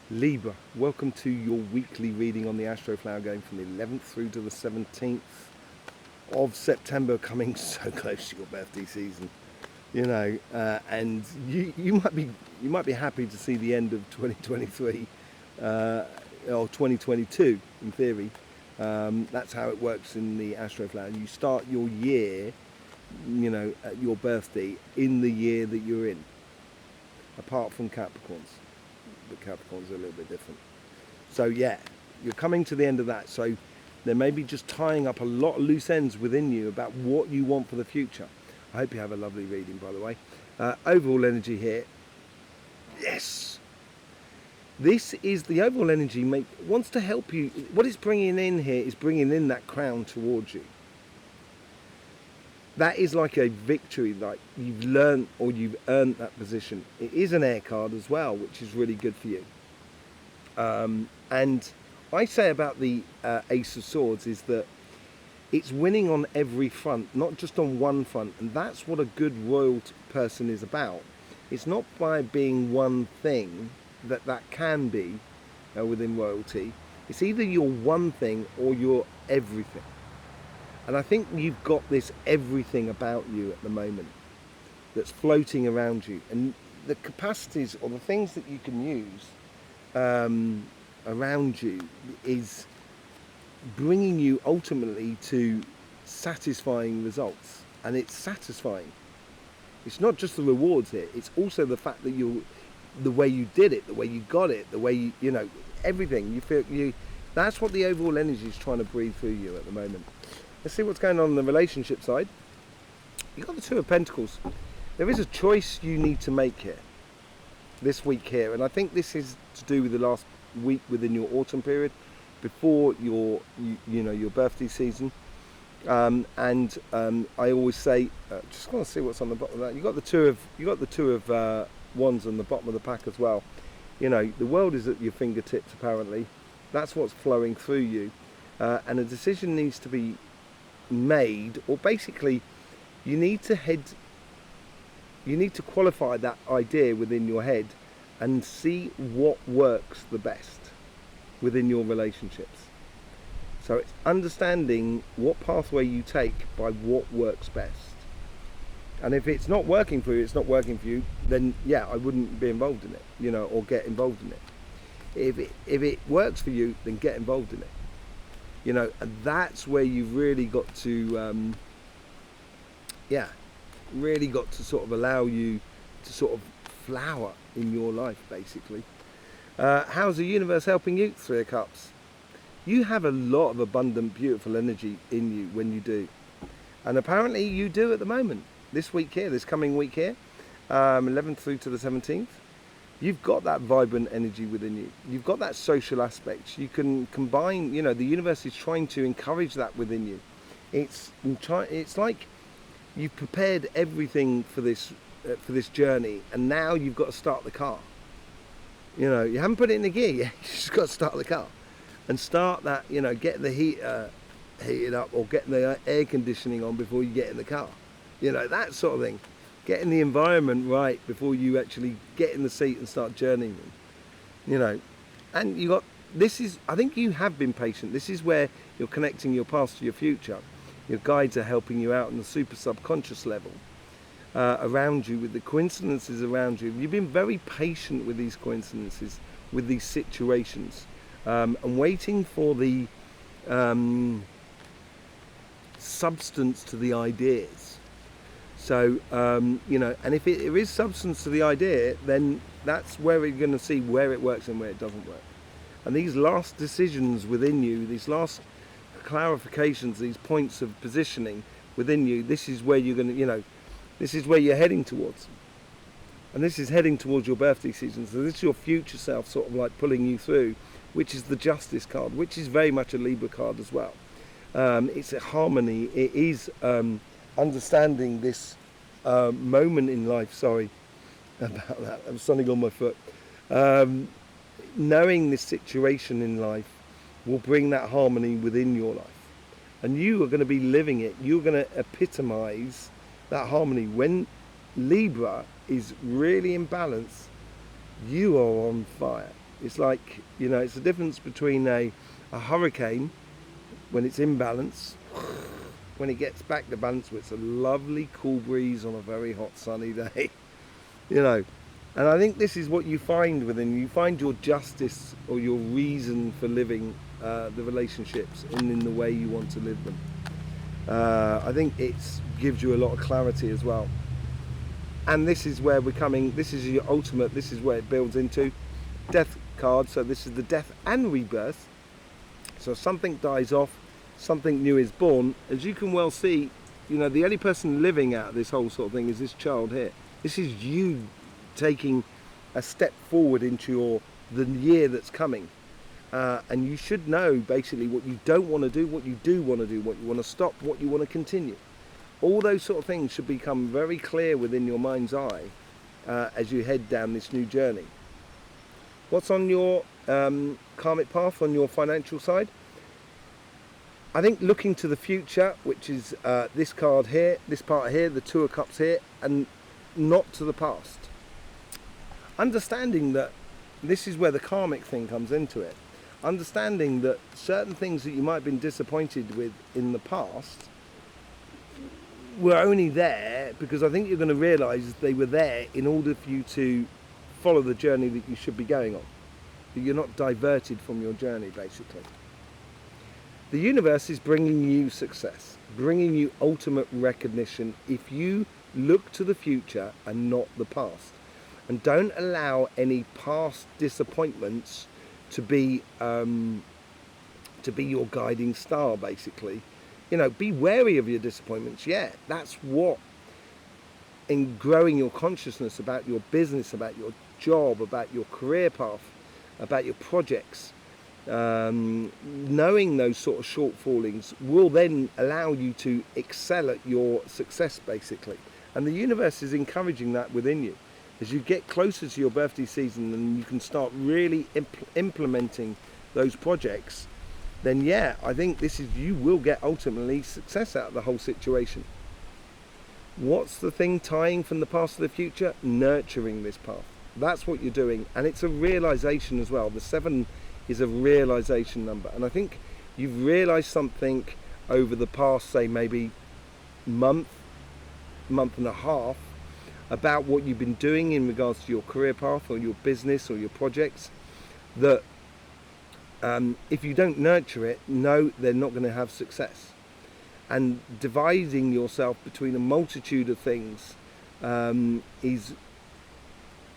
Libra, welcome to your weekly reading on the Astroflower, going from the 11th through to the 17th of September, coming so close to your birthday season, and you might be happy to see the end of 2023 or 2022 in theory. That's how it works in the Astroflower. You start your year, at your birthday in the year that you're in, apart from Capricorns. But Capricorns are a little bit different. So yeah, you're coming to the end of that. So there may be just tying up a lot of loose ends within you about what you want for the future. I hope you have a lovely reading, by the way. Overall energy here. Yes. This is the overall energy wants to help you. What it's bringing in here is bringing in that crown towards you. That is like a victory, like you've learned or you've earned that position. It is an air card as well, which is really good for you. And I say about the Ace of Swords is that it's winning on every front, not just on one front. And that's what a good royal person is about. It's not by being one thing that can be within royalty. It's either you're one thing or you're everything. And I think you've got this everything about you at the moment that's floating around you. And the capacities or the things that you can use around you is bringing you ultimately to satisfying results. And it's satisfying. It's not just the rewards here. It's also the fact that the way you did it, the way you got it, the way everything. You feel that's what the overall energy is trying to breathe through you at the moment. Let's see what's going on the relationship side. You've got the Two of Pentacles. There is a choice you need to make here, this week here, and I think this is to do with the last week within your autumn period, before your birthday season. I always say, just want to see what's on the bottom of that. You got the two of Wands on the bottom of the pack as well. The world is at your fingertips apparently. That's what's flowing through you, and a decision needs to be made, or basically you need to qualify that idea within your head and see what works the best within your relationships. So it's understanding what pathway you take by what works best. And if it's not working for you, then yeah, I wouldn't be involved in it, or get involved in it. If it works for you, then get involved in it. And that's where you've really got to, really got to sort of allow you to sort of flower in your life, basically. How's the universe helping you? Three of Cups. You have a lot of abundant, beautiful energy in you when you do. And apparently you do at the moment. This week here, this coming week here, 11th through to the 17th. You've got that vibrant energy within you. You've got that social aspect. You can combine, the universe is trying to encourage that within you. It's like you've prepared everything for this journey, and now you've got to start the car. You haven't put it in the gear yet. You just got to start the car and start that, get the heater heated up or get the air conditioning on before you get in the car. That sort of thing. Getting the environment right before you actually get in the seat and start journeying. And I think you have been patient. This is where you're connecting your past to your future. Your guides are helping you out on the super subconscious level around you, with the coincidences around you. You've been very patient with these coincidences, with these situations, and waiting for the substance to the ideas. So, and if there is substance to the idea, then that's where we're going to see where it works and where it doesn't work. And these last decisions within you, these last clarifications, these points of positioning within you, this is where you're going to, this is where you're heading towards. And this is heading towards your birthday season. So this is your future self sort of like pulling you through, which is the Justice card, which is very much a Libra card as well. It's a harmony. It is understanding this moment in life. Sorry about that, I'm standing on my foot. Knowing this situation in life will bring that harmony within your life, and you are going to be living it. You're going to epitomize that harmony. When Libra is really in balance, you are on fire. It's like, you know, it's the difference between a hurricane when it's in balance, when it gets back to balance, it's a lovely cool breeze on a very hot sunny day. You know, and I think this is what you find within you. Find your justice or your reason for living the relationships and in the way you want to live them. I think it gives you a lot of clarity as well. And this is where we're coming, this is your ultimate, this is where it builds into death card. So this is the death and rebirth. So something dies off, something new is born. As you can well see, you know, the only person living out of this whole sort of thing is this child here. This is you taking a step forward into the year that's coming. And you should know basically what you don't want to do, what you do want to do, what you want to stop, what you want to continue. All those sort of things should become very clear within your mind's eye as you head down this new journey. What's on your karmic path on your financial side? I think looking to the future, which is this card here, this part here, the Two of Cups here, and not to the past. Understanding that this is where the karmic thing comes into it. Understanding that certain things that you might have been disappointed with in the past were only there because I think you're going to realise they were there in order for you to follow the journey that you should be going on. That you're not diverted from your journey, basically. The universe is bringing you success, bringing you ultimate recognition if you look to the future and not the past. And don't allow any past disappointments to be your guiding star, basically. You know, be wary of your disappointments. Yeah, that's what, in growing your consciousness about your business, about your job, about your career path, about your projects, knowing those sort of shortfallings will then allow you to excel at your success, basically. And the universe is encouraging that within you. As you get closer to your birthday season and you can start really implementing those projects, then yeah, I think you will get ultimately success out of the whole situation. What's the thing tying from the past to the future? Nurturing this path. That's what you're doing, and it's a realization as well. The 7 is a realization number, and I think you've realized something over the past, say maybe month and a half, about what you've been doing in regards to your career path or your business or your projects, that if you don't nurture it, no, they're not going to have success. And dividing yourself between a multitude of things is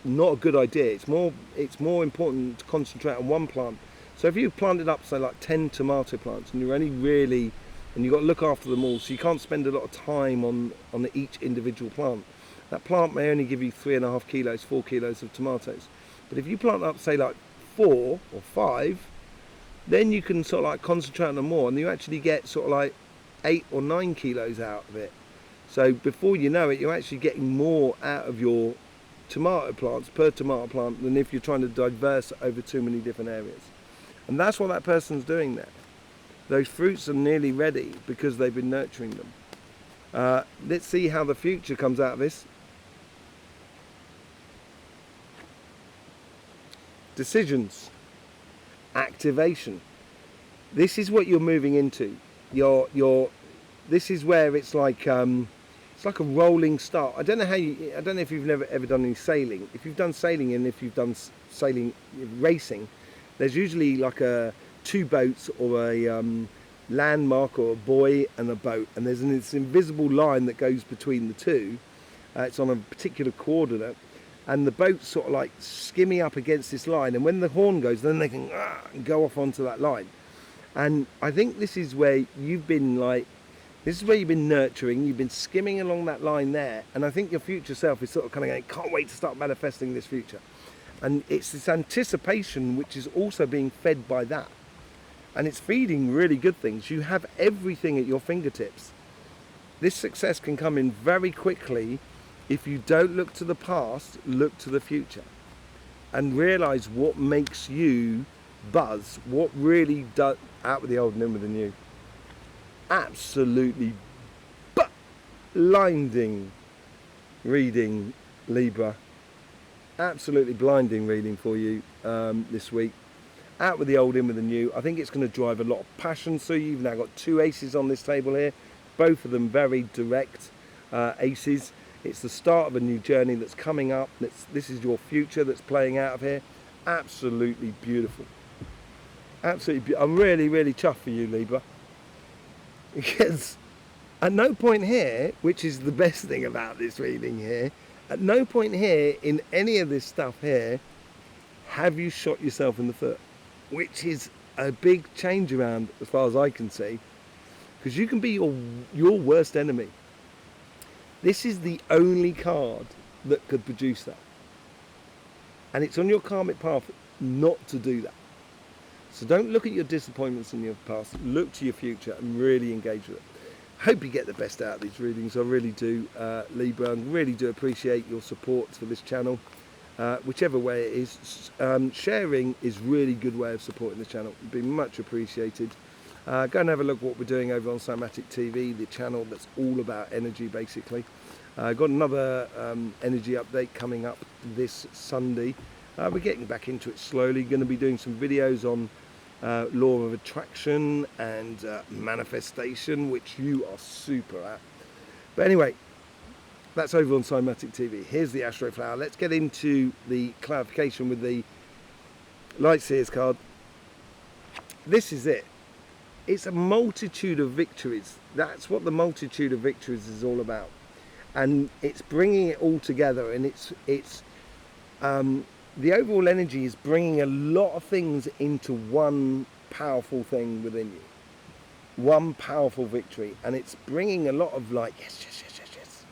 not a good idea. It's more important to concentrate on one plant. So if you planted up, say like 10 tomato plants, and you're only really, and you've got to look after them all, so you can't spend a lot of time on each individual plant. That plant may only give you 3.5 kilos, 4 kilos of tomatoes. But if you plant up, say like 4 or 5, then you can sort of like concentrate on them more, and you actually get sort of like 8 or 9 kilos out of it. So before you know it, you're actually getting more out of your tomato plants per tomato plant than if you're trying to diverse over too many different areas. And that's what that person's doing there. Those fruits are nearly ready because they've been nurturing them. Let's see how the future comes out of this. Decisions, activation. This is what you're moving into. This is where it's like a rolling start. I don't know if you've ever done any sailing. If you've done sailing and if you've done sailing racing, there's usually like 2 boats or a landmark or a buoy and a boat, and there's this invisible line that goes between the two. It's on a particular coordinate, and the boat's sort of like skimming up against this line, and when the horn goes, then they can go off onto that line. And I think this is where you've been nurturing, you've been skimming along that line there, and I think your future self is sort of kind of going, can't wait to start manifesting this future. And it's this anticipation which is also being fed by that, and it's feeding really good things. You have everything at your fingertips. This success can come in very quickly if you don't look to the past, look to the future, and realize what makes you buzz, what really does, out with the old and in with the new. Absolutely blinding reading, Libra. absolutely blinding reading for you this week. Out with the old, in with the new. I think it's going to drive a lot of passion. So you've now got 2 aces on this table here, both of them very direct aces. It's the start of a new journey that's coming up. This is your future that's playing out of here. Absolutely beautiful. Absolutely I'm really, really chuffed for you, Libra. Because at no point here, which is the best thing about this reading here, at no point here in any of this stuff here have you shot yourself in the foot, which is a big change around as far as I can see, because you can be your worst enemy. This is the only card that could produce that, and it's on your karmic path not to do that. So don't look at your disappointments in your past, look to your future and really engage with it. Hope you get the best out of these readings. I really do, Libra, and really do appreciate your support for this channel. Whichever way it is, sharing is a really good way of supporting the channel. It'd be much appreciated. Go and have a look at what we're doing over on Cymatic TV, the channel that's all about energy basically. Got another energy update coming up this Sunday. We're getting back into it slowly. Going to be doing some videos on law of attraction and manifestation, which you are super at. But anyway, that's over on Cymatic TV. Here's the Astroflower. Let's get into the clarification with the Light Seers card. This is it. It's a multitude of victories. That's what the multitude of victories is all about. And it's bringing it all together, and it's the overall energy is bringing a lot of things into one powerful thing within you. One powerful victory. And it's bringing a lot of like, yes, yes, yes, yes, yes.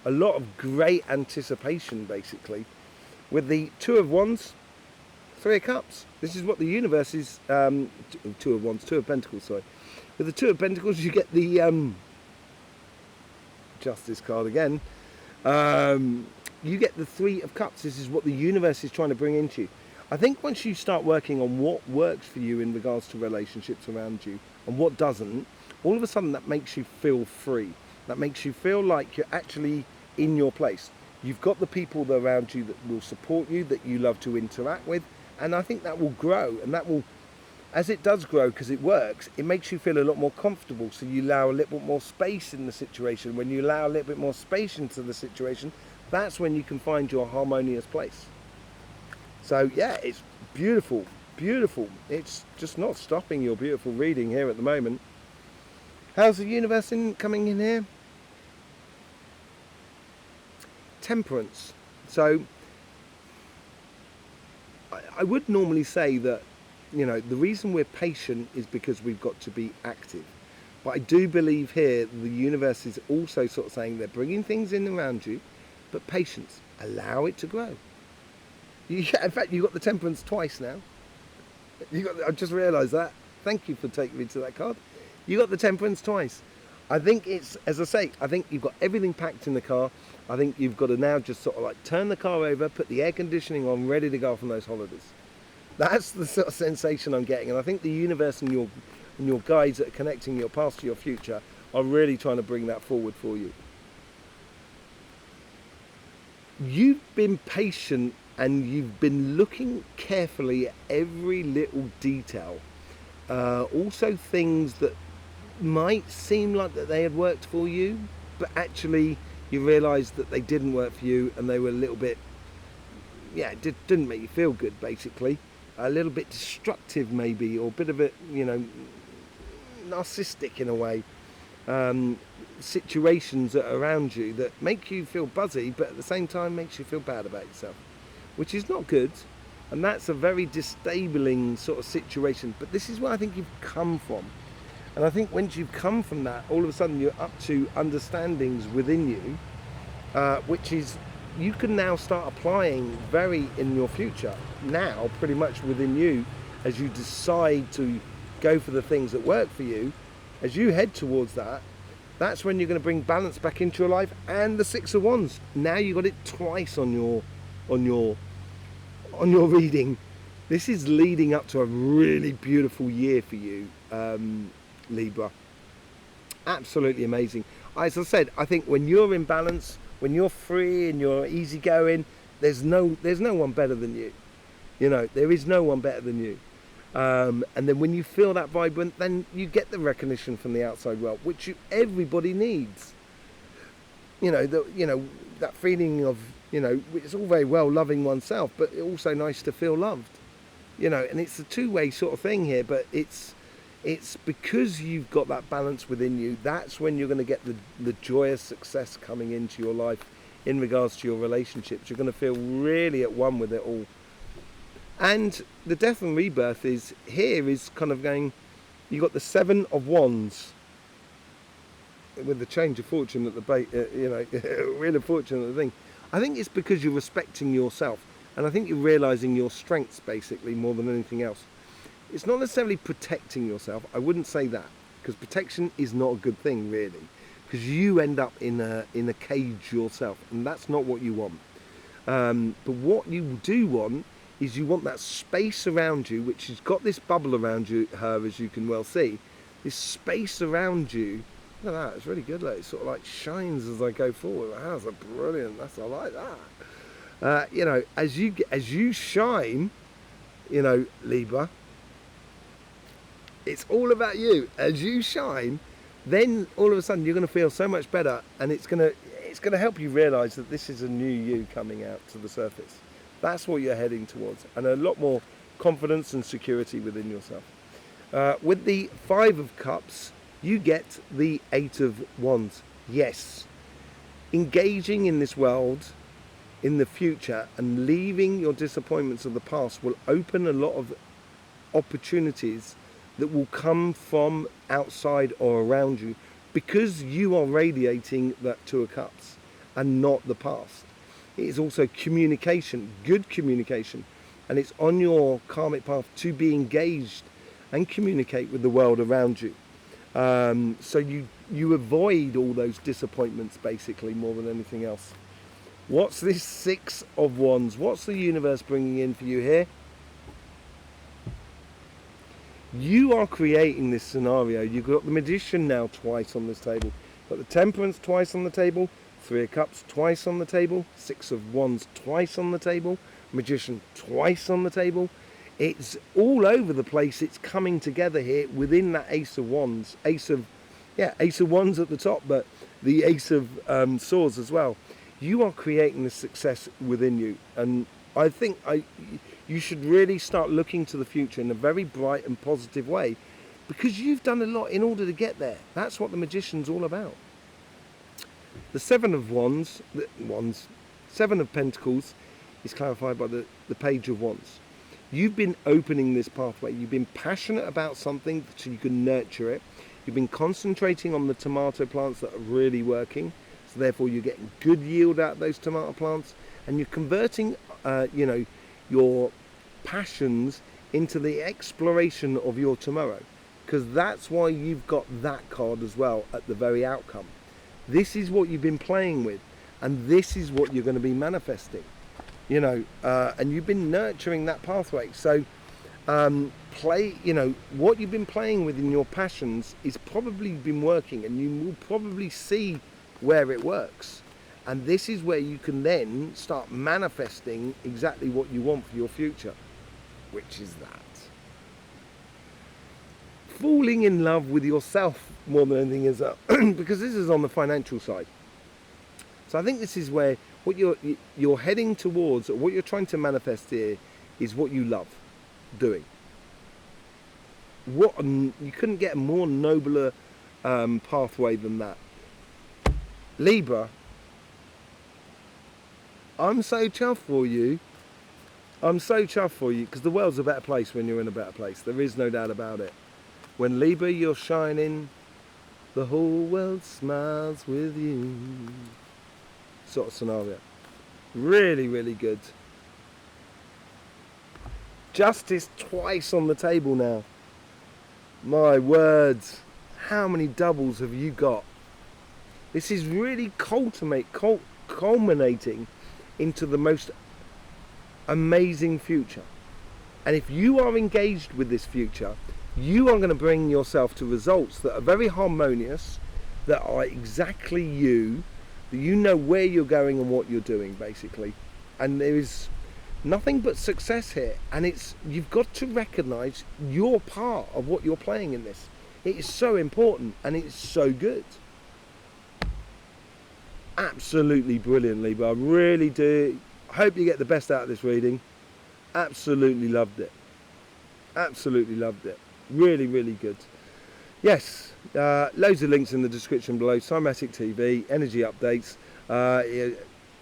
A lot of great anticipation, basically. With the 2 of Wands, 3 of Cups. This is what the universe is, 2 of Wands, 2 of Pentacles, sorry. With the 2 of Pentacles, you get the Justice card again. You get the 3 of Cups. This is what the universe is trying to bring into you. I think once you start working on what works for you in regards to relationships around you and what doesn't, all of a sudden that makes you feel free. That makes you feel like you're actually in your place. You've got the people around you that will support you, that you love to interact with, and I think that will grow, and that will, as it does grow because it works, it makes you feel a lot more comfortable, so you allow a little bit more space in the situation. When you allow a little bit more space into the situation, that's when you can find your harmonious place. So yeah, it's beautiful, beautiful. It's just not stopping your beautiful reading here at the moment. How's the universe coming in here? Temperance. So I would normally say that, you know, the reason we're patient is because we've got to be active. But I do believe here the universe is also sort of saying they're bringing things in around you, but patience, allow it to grow. In fact, you've got the Temperance twice now. I just realised that. Thank you for taking me to that card. You got the Temperance twice. I think it's, as I say, I think you've got everything packed in the car. I think you've got to now just sort of like turn the car over, put the air conditioning on, ready to go off on those holidays. That's the sort of sensation I'm getting, and I think the universe and your guides that are connecting your past to your future are really trying to bring that forward for you. You've been patient and you've been looking carefully at every little detail. Also things that might seem like that they had worked for you, but actually you realised that they didn't work for you, and they were a little bit, yeah, didn't make you feel good, basically. A little bit destructive maybe, or a bit of it, you know, narcissistic in a way. Situations that are around you that make you feel buzzy, but at the same time makes you feel bad about yourself, which is not good, and that's a very disabling sort of situation. But this is where I think you've come from, and I think once you've come from that, all of a sudden you're up to understandings within you, which is you can now start applying very in your future now, pretty much within you, as you decide to go for the things that work for you. As you head towards that, that's when you're going to bring balance back into your life. And the 6 of Wands, now you got it twice on your reading. This is leading up to a really beautiful year for you, Libra. Absolutely amazing. As I said, I think when you're in balance, when you're free and you're easygoing, there's no one better than you. You know, there is no one better than you. And then when you feel that vibrant, then you get the recognition from the outside world, which everybody needs. You know, that feeling of, you know, it's all very well loving oneself, but it's also nice to feel loved. You know, and it's a two-way sort of thing here, but it's because you've got that balance within you. That's when you're going to get the joyous success coming into your life in regards to your relationships. You're going to feel really at one with it all. And the death and rebirth is kind of going, you've got the 7 of Wands with the change of fortune at the base, you know, really fortunate thing. I think it's because you're respecting yourself, and I think you're realizing your strengths basically more than anything else. It's not necessarily protecting yourself. I wouldn't say that, because protection is not a good thing really, because you end up in a cage yourself, and that's not what you want. But what you do want is you want that space around you, which has got this bubble around you, as you can well see, this space around you. Look at that, it's really good. Like, it sort of like shines as I go forward. Wow, that's brilliant. I like that. You know, as you shine, you know, Libra, it's all about you. As you shine, then all of a sudden you're going to feel so much better, and it's going to help you realise that this is a new you coming out to the surface. That's what you're heading towards, and a lot more confidence and security within yourself. With the 5 of Cups, you get the 8 of Wands. Yes, engaging in this world in the future and leaving your disappointments of the past will open a lot of opportunities that will come from outside or around you, because you are radiating that 2 of Cups and not the past. It is also communication, good communication, and it's on your karmic path to be engaged and communicate with the world around you. So you avoid all those disappointments basically more than anything else. What's this 6 of Wands? What's the universe bringing in for you here? You are creating this scenario. You've got the Magician now twice on this table. You've got the Temperance twice on the table. 3 of Cups twice on the table. 6 of Wands twice on the table. Magician twice on the table. It's all over the place. It's coming together here within that Ace of Wands. Ace of Wands at the top, but the Ace of Swords as well. You are creating the success within you, and I think you should really start looking to the future in a very bright and positive way, because you've done a lot in order to get there. That's what the Magician's all about. The 7 of Wands, 7 of Pentacles is clarified by the Page of Wands. You've been opening this pathway. You've been passionate about something so you can nurture it. You've been concentrating on the tomato plants that are really working. So therefore you're getting good yield out of those tomato plants, and you're converting you know, your passions into the exploration of your tomorrow, because that's why you've got that card as well at the very outcome. This is what you've been playing with, and this is what you're going to be manifesting, you know, and you've been nurturing that pathway. So you know, what you've been playing with in your passions is probably been working, and you will probably see where it works. And this is where you can then start manifesting exactly what you want for your future, which is that. Falling in love with yourself more than anything is because this is on the financial side. So I think this is where what you're heading towards, or what you're trying to manifest here, is what you love doing. You couldn't get a more nobler pathway than that. Libra, I'm so chuffed for you. I'm so chuffed for you, because the world's a better place when you're in a better place. There is no doubt about it. When Libra, you're shining, the whole world smiles with you. Sort of scenario. Really, really good. Justice twice on the table now. My words. How many doubles have you got? This is really culminating into the most amazing future. And if you are engaged with this future, you are going to bring yourself to results that are very harmonious, that are exactly you, that you know where you're going and what you're doing, basically. and there is nothing but success here, and you've got to recognize your part of what you're playing in this. It is so important, and it's so good. Absolutely brilliant, Libra. I really do hope you get the best out of this reading. Absolutely loved it. Absolutely loved it. Really, really good. Yes, loads of links in the description below. Cymatic TV, energy updates,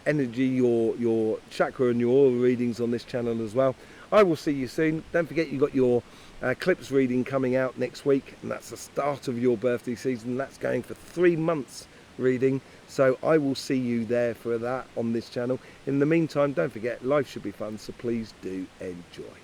energy, your chakra and your aura readings on this channel as well. I will see you soon. Don't forget you got your Eclipse reading coming out next week, and that's the start of your birthday season. That's going for 3 months reading, so I will see you there for that on this channel. In the meantime, don't forget, life should be fun, so please do enjoy.